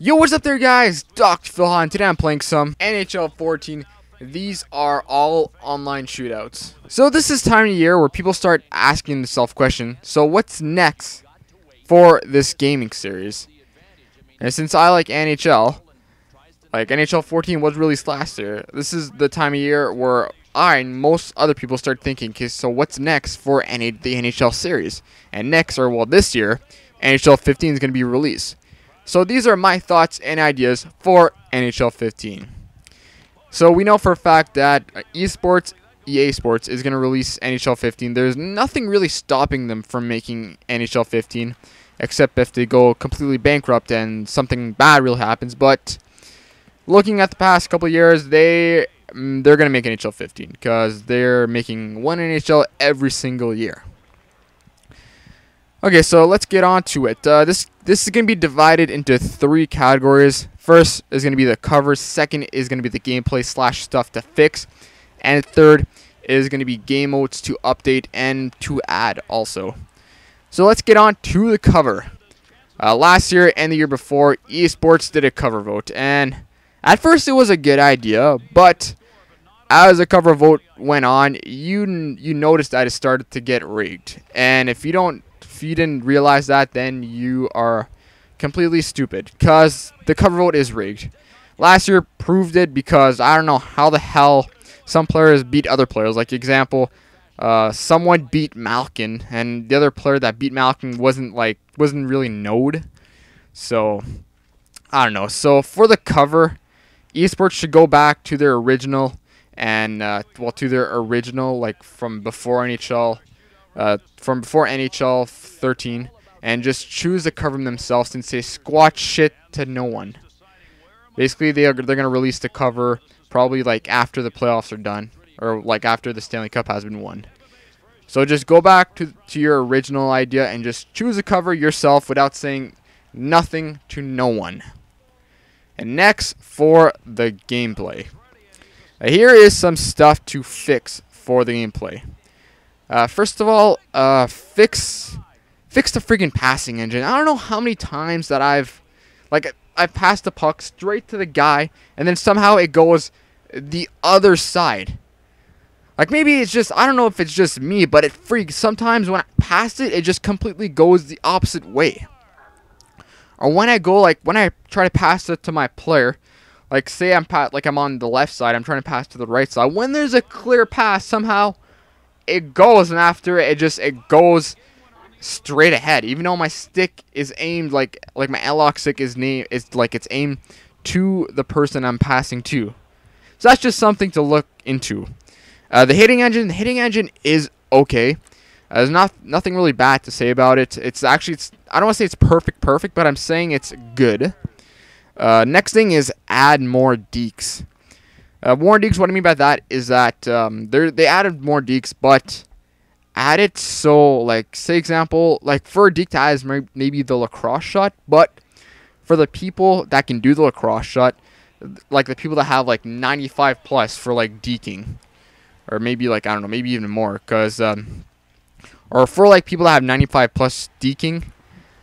Yo, what's up there, guys? Dr. Phil and today I'm playing some NHL 14. These are all online shootouts. So this is time of year where people start asking themselves question, so what's next for this gaming series? And since I like NHL, like NHL 14 was released last year, this is the time of year where I and most other people start thinking, okay, so what's next for the NHL series? And next, or well, this year, NHL 15 is going to be released. So these are my thoughts and ideas for NHL 15. So we know for a fact that EA Sports is going to release NHL 15. There's nothing really stopping them from making NHL 15, except if they go completely bankrupt and something bad really happens. But looking at the past couple of years, they're going to make NHL 15 because they're making one NHL every single year. Okay, so let's get on to it. This is going to be divided into 3 categories. First is going to be the covers. Second is going to be the gameplay / stuff to fix. And third is going to be game modes to update and to add also. So let's get on to the cover. Last year and the year before, EA Sports did a cover vote. And at first it was a good idea, but as the cover vote went on, you noticed that it started to get rigged. And if you didn't realize that, then you are completely stupid, because the cover vote is rigged. Last year proved it, because I don't know how the hell some players beat other players. Like example, someone beat Malkin, and the other player that beat Malkin wasn't really knowed. So I don't know. So for the cover, esports should go back to their original and like from before NHL. From before NHL 13, and just choose to cover them themselves and say squat shit to no one. Basically, they're gonna release the cover probably like after the playoffs are done, or like after the Stanley Cup has been won. So just go back to your original idea and just choose a cover yourself without saying nothing to no one. And next, for the gameplay. Here is some stuff to fix for the gameplay. First of all, fix the freaking passing engine. I don't know how many times that I've passed the puck straight to the guy, and then somehow it goes the other side. Like maybe it's just, I don't know if it's just me, but it freaks. Sometimes when I pass it, it just completely goes the opposite way. Or when I try to pass it to my player, like say I'm on the left side, I'm trying to pass to the right side. When there's a clear pass, somehow it goes, and after it goes straight ahead, even though my stick is aimed like my L-lock stick is it's aimed to the person I'm passing to. So that's just something to look into. The hitting engine is okay. There's nothing really bad to say about it. It's actually, I don't want to say it's perfect, but I'm saying it's good. Next thing is add more deeks. More deeks, what I mean by that is that they added more deeks, but added so, like, say example, like for a deek to add is maybe the lacrosse shot, but for the people that can do the lacrosse shot, like the people that have like 95 plus for like deking, or maybe like, I don't know, maybe even more, because or for like people that have 95 plus deking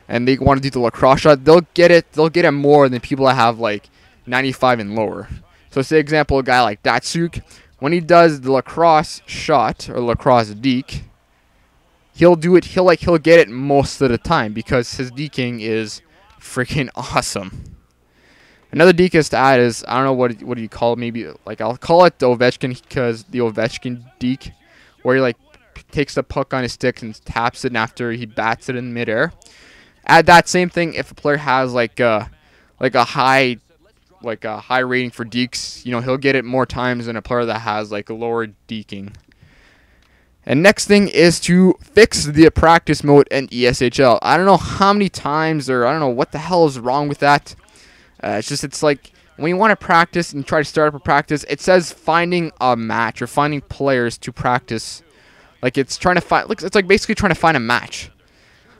and they want to do the lacrosse shot, they'll get it more than people that have like 95 and lower. So say example, a guy like Datsuk, when he does the lacrosse shot or lacrosse deke, he'll get it most of the time because his deking is freaking awesome. Another deke is to add is, I don't know what do you call it, maybe like I'll call it the Ovechkin, because the Ovechkin deke, where he like takes the puck on his stick and taps it, and after he bats it in midair. Add that same thing if a player has like a high rating for dekes, he'll get it more times than a player that has like a lower deking. And next thing is to fix the practice mode in ESHL. I don't know how many times, or I don't know what the hell is wrong with that. It's like when you want to practice and try to start up a practice, it says finding a match or finding players to practice. Like it's trying to find, it's like basically trying to find a match.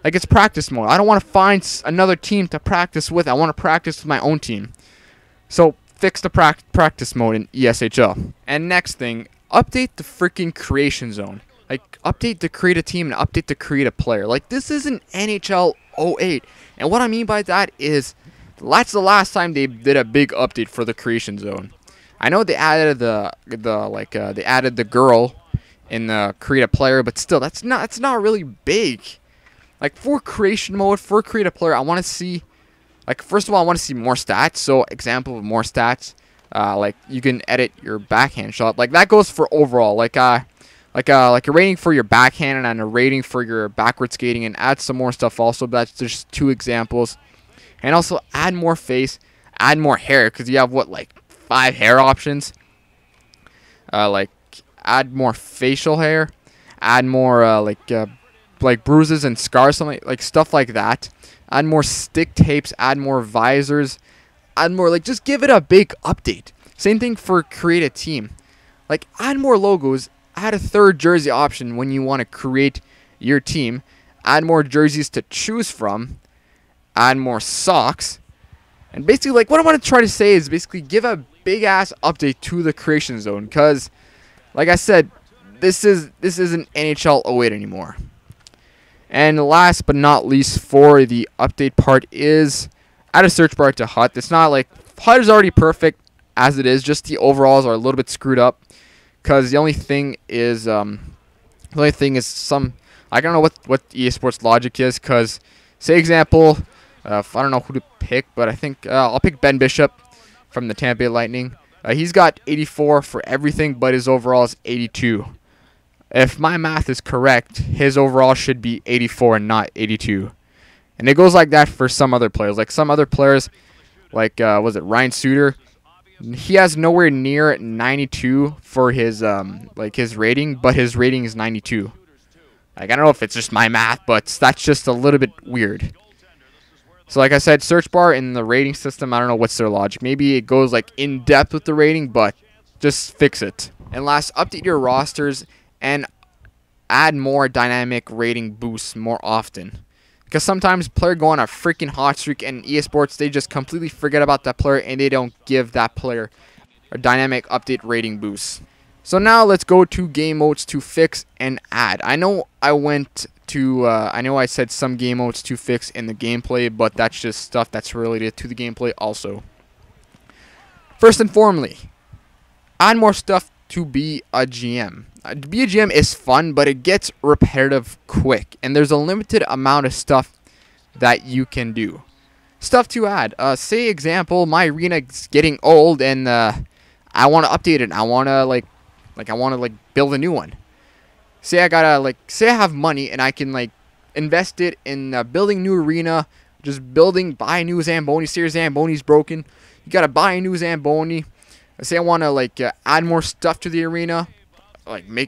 Like it's practice mode. I don't want to find another team to practice with. I want to practice with my own team. So fix the practice mode in ESHL. And next thing, update the freaking creation zone. Like update to create a team and update to create a player. Like this isn't NHL 08. And what I mean by that is That's the last time they did a big update for the creation zone. I know they added they added the girl in the create a player, but still that's not really big. Like for creation mode, for create a player, I want to see, like, first of all, I want to see more stats. So example of more stats, like you can edit your backhand shot. Like that goes for overall, like a rating for your backhand and a rating for your backward skating, and add some more stuff also. But that's just 2 examples. And also add more face, add more hair, because you have what, like 5 hair options. Like add more facial hair, add more like bruises and scars, something like stuff like that. Add more stick tapes, add more visors, add more, like, just give it a big update. Same thing for create a team. Like add more logos, add a 3rd jersey option when you want to create your team, add more jerseys to choose from, add more socks. And basically, like, what I want to try to say is basically give a big ass update to the creation zone, because like I said, this isn't NHL 08 anymore. And last but not least for the update part is add a search bar to HUT. It's not like HUT is already perfect as it is, just the overalls are a little bit screwed up, because the only thing is some, I don't know what EA Sports logic is, because say example, I don't know who to pick, but I think I'll pick Ben Bishop from the Tampa Bay Lightning. He's got 84 for everything, but his overall is 82. If my math is correct, his overall should be 84 and not 82. And it goes like that for some other players. Like some other players, like was it Ryan Suter? He has nowhere near 92 for his his rating, but his rating is 92. Like, I don't know if it's just my math, but that's just a little bit weird. So like I said, search bar in the rating system, I don't know what's their logic. Maybe it goes like in depth with the rating, but just fix it. And last, update your rosters and add more dynamic rating boosts more often. Because sometimes player go on a freaking hot streak, and EA Sports, they just completely forget about that player and they don't give that player a dynamic update rating boost. So now let's go to game modes to fix and add. I know I said some game modes to fix in the gameplay, but that's just stuff that's related to the gameplay also. First and foremost, add more stuff to be a GM. To be a GM is fun, but it gets repetitive quick, and there's a limited amount of stuff that you can do. Stuff to add. Say example, my arena is getting old, and I want to update it. I want to build a new one. Say I have money and I can invest it in building new arena, buy a new Zamboni. Say your Zamboni's broken, you gotta buy a new Zamboni. Say I want to add more stuff to the arena,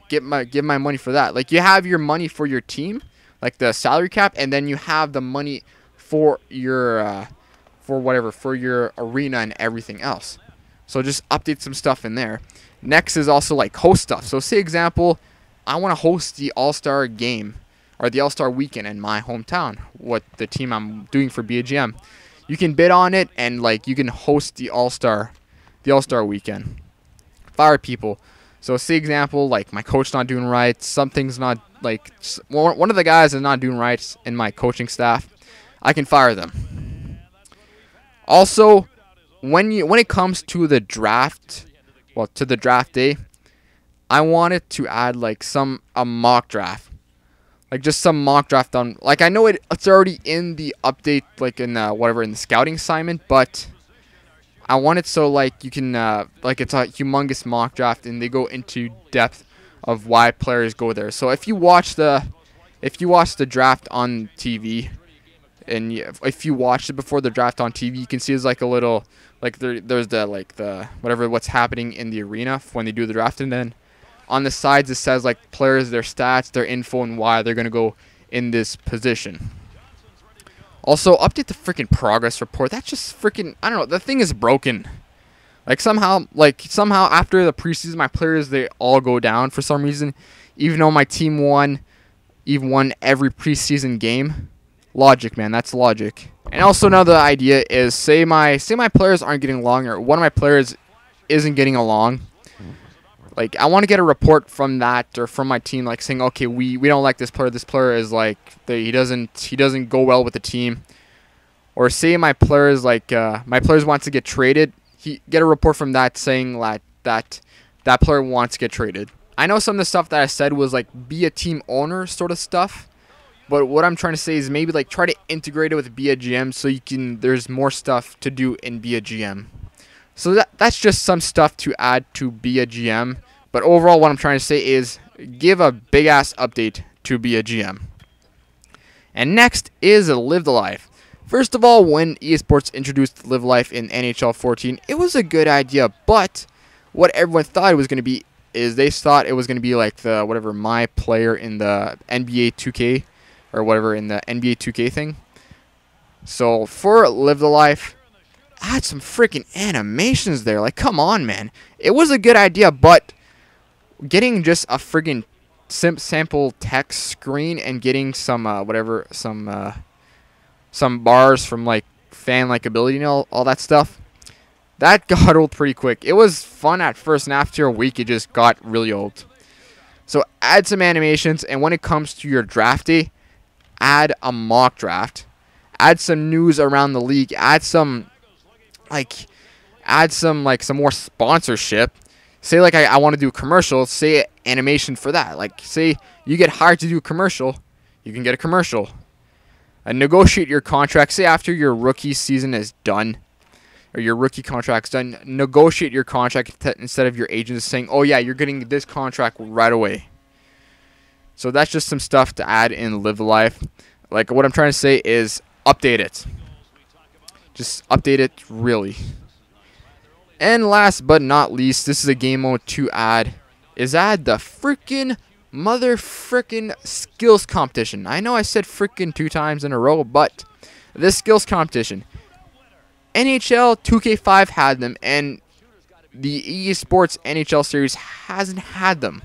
give my money for that. Like, you have your money for your team, like the salary cap, and then you have the money for your for your arena and everything else. So just update some stuff in there. Next is also host stuff. So say example, I want to host the All-Star game or the All-Star weekend in my hometown, what the team I'm doing for BGM. You can bid on it, and you can host the All-Star weekend. Fire people. So say example, my coach not doing right, something's not one of the guys is not doing right in my coaching staff, I can fire them. Also, when it comes to the draft, to the draft day, I wanted to add a mock draft, just some mock draft on. I know it's already in the update, in the scouting assignment, but I want it so you can it's a humongous mock draft, and they go into depth of why players go there. So if you watch the draft on TV, and if you watched it before the draft on TV, you can see there's a little there's the what's happening in the arena when they do the draft, and then on the sides it says players, their stats, their info, and why they're gonna go in this position. Also, update the freaking progress report. That's just freaking, I don't know, the thing is broken. Somehow after the preseason, my players, they all go down for some reason, even though my team won every preseason game. Logic, man, that's logic. And also another idea is, say my players aren't getting along, or one of my players isn't getting along. I want to get a report from that, or from my team, saying, okay, we don't like this player. This player is he doesn't go well with the team. or say my players wants to get traded, he get a report from that saying that player wants to get traded. I know some of the stuff that I said was like be a team owner sort of stuff, but what I'm trying to say is maybe like try to integrate it with be a GM so there's more stuff to do in be a GM. So that's just some stuff to add to be a GM. But overall, what I'm trying to say is give a big ass update to be a GM. And next is Live the Life. First of all, when EA Sports introduced Live Life in NHL 14, it was a good idea, but what everyone thought it was going to be is they thought it was going to be like the whatever my player in the NBA 2K or whatever in the NBA 2K thing. So for Live the Life, add some freaking animations there. Like, come on, man. It was a good idea, but getting just a friggin' sample text screen and getting some some bars from like fan likability, you know, all that stuff, that got old pretty quick. It was fun at first, and after a week, it just got really old. So add some animations, and when it comes to your draft day, add a mock draft. Add some news around the league. Add some some more sponsorship. Say like I want to do a commercial. Say animation for that. Like say you get hired to do a commercial, you can get a commercial. And negotiate your contract. Say after your rookie season is done, or your rookie contract's done, negotiate your contract instead of your agent saying, "Oh yeah, you're getting this contract right away." So that's just some stuff to add in Live Life. Like what I'm trying to say is update it. Just update it really. And last but not least, this is a game mode to add. Is add the freaking mother frickin' skills competition. I know I said frickin' 2 times in a row, but this skills competition, NHL 2K5 had them, and the EA Sports NHL series hasn't had them.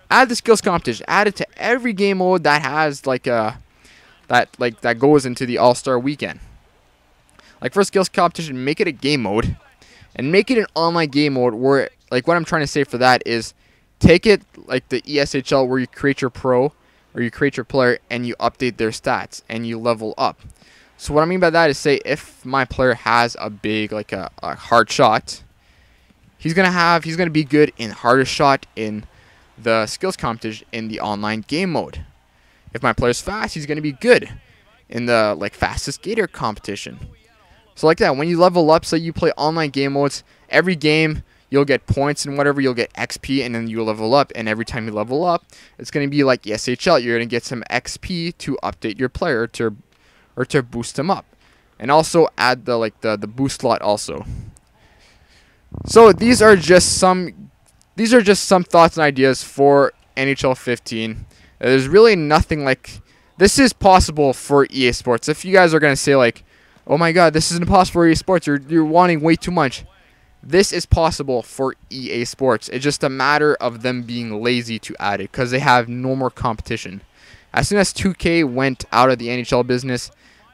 Add the skills competition. Add it to every game mode that has like that goes into the All-Star weekend. Like for skills competition, make it a game mode, and make it an online game mode where like what I'm trying to say for that is take it like the ESHL where you create your pro or you create your player and you update their stats and you level up. So what I mean by that is say if my player has a big like a hard shot, he's gonna be good in hardest shot in the skills competition in the online game mode. If my player's fast, he's gonna be good in the like fastest skater competition. So like that, when you level up, so you play online game modes, every game you'll get points and whatever, you'll get XP, and then you level up, and every time you level up, it's going to be like ESHL. You're going to get some XP to update your player to boost them up. And also add the boost slot also. So these are just some thoughts and ideas for NHL 15. There's really nothing like this is possible for EA Sports. If you guys are going to say like, "Oh my god, this is impossible for EA Sports. You're wanting way too much." This is possible for EA Sports. It's just a matter of them being lazy to add it because they have no more competition. As soon as 2K went out of the NHL business,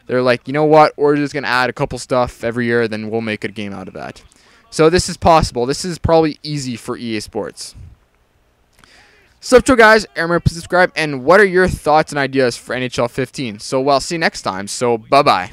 they're like, you know what? We're just going to add a couple stuff every year, then we'll make a game out of that. So this is possible. This is probably easy for EA Sports. So guys, remember to subscribe. And what are your thoughts and ideas for NHL 15? So, well, see you next time. So, bye-bye.